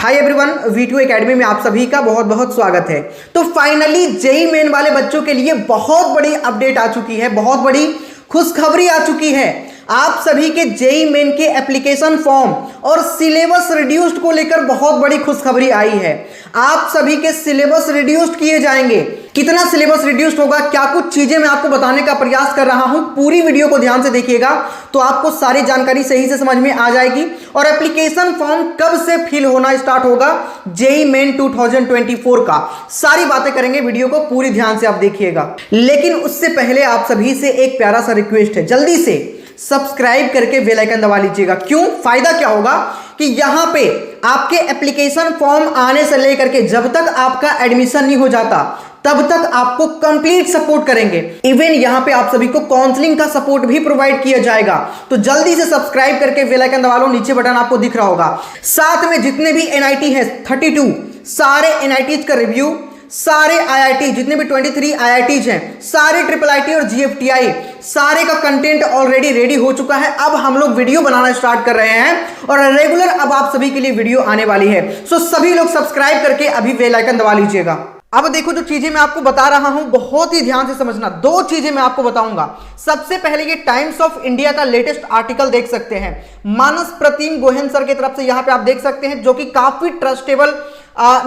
Hi everyone, V2 academy में आप सभी का बहुत बहुत स्वागत है। तो फाइनली जेईई मेन वाले बच्चों के लिए बहुत बड़ी अपडेट आ चुकी है, बहुत बड़ी खुशखबरी आ चुकी है। आप सभी के जेईई मेन के एप्लीकेशन फॉर्म और सिलेबस रिड्यूस्ड को लेकर बहुत बड़ी खुशखबरी आई है। आप सभी के सिलेबस रिड्यूस्ड किए जाएंगे। कितना सिलेबस रिड्यूस्ड होगा, क्या कुछ चीजें मैं आपको बताने का प्रयास कर रहा हूं। पूरी वीडियो को ध्यान से देखिएगा तो आपको सारी जानकारी सही से समझ में आ जाएगी। और एप्लीकेशन फॉर्म कब से फिल होना स्टार्ट होगा जेईई मेन 2024 का, सारी बातें करेंगे। वीडियो को पूरी ध्यान से आप देखिएगा। लेकिन उससे पहले आप सभी से एक प्यारा सा रिक्वेस्ट है, जल्दी से सब्सक्राइब करके बेल आइकन दबा लीजिएगा। क्यों? फायदा क्या होगा कि यहां पे आपके एप्लीकेशन फॉर्म आने से लेकर के जब तक आपका एडमिशन नहीं हो जाता तब तक आपको कंप्लीट सपोर्ट करेंगे। इवन यहां पे आप सभी को काउंसलिंग का सपोर्ट भी प्रोवाइड किया जाएगा। तो जल्दी से सब्सक्राइब करके बेल आइकन दबा लो, नीचे बटन आपको दिख रहा होगा। साथ में जितने भी एनआईटी है 32 सारे एनआईटीज का रिव्यू, सारे आईआईटी जितने भी 23 आईआईटीज हैं, सारे ट्रिपल आईटी और जीएफटीआई, सारे का कंटेंट ऑलरेडी रेडी हो चुका है। अब हम लोग वीडियो बनाना स्टार्ट कर रहे हैं और रेगुलर अब आप सभी के लिए वीडियो आने वाली है। सो सभी लोग सब्सक्राइब करके अभी बेल आइकन दबा लीजिएगा। अब देखो, जो चीजें मैं आपको बता रहा हूं बहुत ही ध्यान से समझना। दो चीजें मैं आपको बताऊंगा। सबसे पहले ये टाइम्स ऑफ इंडिया का लेटेस्ट आर्टिकल देख सकते हैं, मानस प्रतिम गोहेन सर की तरफ से यहां पे आप देख सकते हैं, जो कि काफी ट्रस्टेबल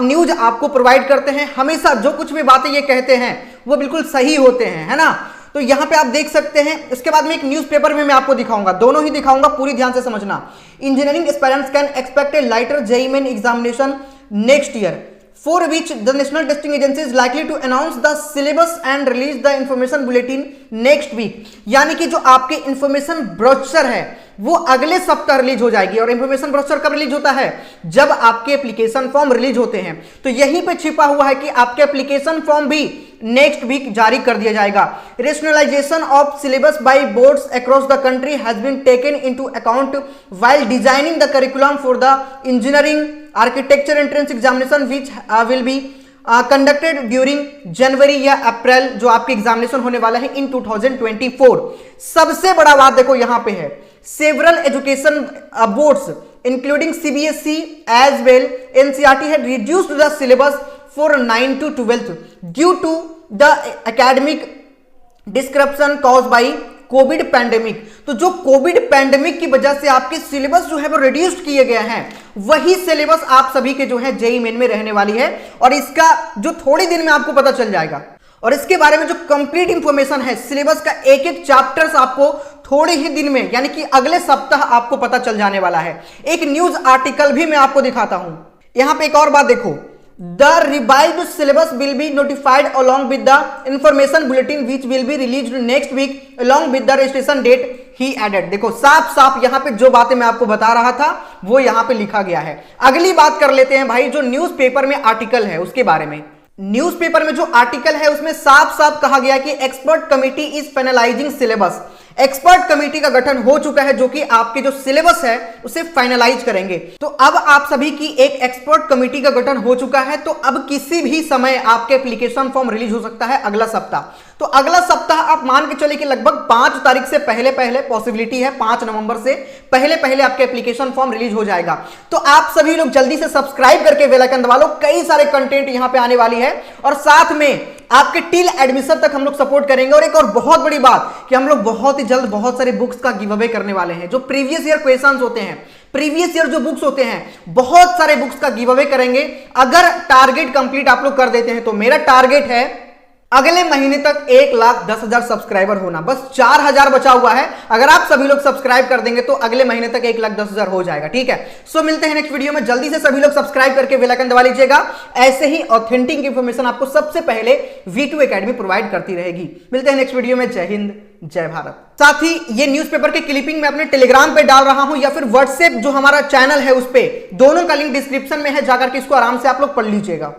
न्यूज आपको प्रोवाइड करते हैं। हमेशा जो कुछ भी बातें ये कहते हैं वो बिल्कुल सही होते हैं, है ना। तो यहां पे आप देख सकते हैं। इसके बाद में एक न्यूज़पेपर में मैं आपको दिखाऊंगा, दोनों ही दिखाऊंगा, पूरी ध्यान से समझना। Engineering aspirants can expect A lighter JEE main examination next year, for which the National Testing Agency is likely to announce the syllabus and release the information bulletin next week। यानी कि जो आपके इंफॉर्मेशन ब्रोशर है वो अगले सप्ताह release हो जाएगी। और इंफॉर्मेशन ब्रोशर कब रिलीज होता है? जब आपके एप्लीकेशन फॉर्म रिलीज होते हैं। तो यहीं पे छिपा हुआ है कि आपके एप्लीकेशन फॉर्म भी नेक्स्ट वीक जारी कर दिया जाएगा। Rationalisation of syllabus by boards across the country has been taken into account while designing the curriculum for the engineering architecture entrance examination which will be conducted during January या April, जो आपके examination होने वाला है इन 2024। सबसे बड़ा बात देखो यहां पे है, several education boards including CBSE as well NCERT had reduced the syllabus for 9 to 12th due to the academic disruption caused by Covid pandemic. तो जो कोविड पैंडेमिक की वजह से आपके सिलेबस जो है वो रिड्यूस्ड किए गए हैं, वही सिलेबस आप सभी के जो है जेईई मेन में रहने वाली है। और इसका जो थोड़ी दिन में आपको पता चल जाएगा। और इसके बारे में जो कंप्लीट इंफॉर्मेशन है, सिलेबस का एक एक चैप्टर्स आपको थोड़े ही दिन में यानी कि अगले सप्ताह आपको पता चल जाने वाला है। एक न्यूज आर्टिकल भी मैं आपको दिखाता हूं। यहां पे एक और बात देखो, The revised syllabus will be notified along with the information bulletin which will be released next week along with the registration date, he added। देखो साफ साफ यहाँ पे जो बातें मैं आपको बता रहा था वो यहाँ पे लिखा गया है। अगली बात कर लेते हैं भाई, जो न्यूज़पेपर में आर्टिकल है उसके बारे में। न्यूज़पेपर में जो आर्टिकल है उसमें साफ साफ कहा गया कि expert committee is finalising syllabus. Expert committee का गठन हो चुका है जो कि आपके जो सिलेबस है उसे फाइनलाइज करेंगे। तो अब आप सभी की एक एक्सपर्ट कमेटी का गठन हो चुका है। तो अब किसी भी समय आपके एप्लीकेशन फॉर्म रिलीज हो सकता है अगला सप्ताह। तो अगला सप्ताह आप मान के चले कि लगभग 5 तारीख से पहले पहले पॉसिबिलिटी है, 5 नवंबर से पहले पहले आपके एप्लीकेशन फॉर्म रिलीज हो जाएगा। तो आप सभी लोग जल्दी से सब्सक्राइब करके बेल आइकन दबा लो, कई सारे कंटेंट यहां पे आने वाली है। और साथ में आपके टिल एडमिशन तक हम लोग सपोर्ट करेंगे। और एक और बहुत बड़ी बात कि हम लोग बहुत ही जल्द बहुत सारे बुक्स का गिव अवे करने वाले हैं। जो प्रीवियस ईयर क्वेश्चंस होते हैं, प्रीवियस ईयर जो बुक्स होते हैं, बहुत सारे बुक्स का गिव अवे करेंगे अगर टारगेट कंप्लीट आप लोग कर देते हैं। तो मेरा टारगेट है अगले महीने तक 1,10,000 सब्सक्राइबर होना। बस 4,000 बचा हुआ है। अगर आप सभी लोग सब्सक्राइब कर देंगे तो अगले महीने तक 1,10,000 हो जाएगा। ठीक है, सो मिलते हैं नेक्स्ट वीडियो में। जल्दी से सभी लोग सब्सक्राइब करके बेल आइकन दबा लीजिएगा। ऐसे ही ऑथेंटिक इंफॉर्मेशन आपको सबसे पहले V2 एकेडमी प्रोवाइड करती रहेगी। मिलते हैं नेक्स्ट वीडियो में। जय हिंद, जय भारत। साथ ही ये न्यूज़पेपर के क्लिपिंग मैं अपने टेलीग्राम पे डाल रहा हूं या फिर व्हाट्सएप जो हमारा चैनल है उस पे, दोनों का लिंक डिस्क्रिप्शन में है, जाकर के इसको आराम से आप लोग पढ़ लीजिएगा।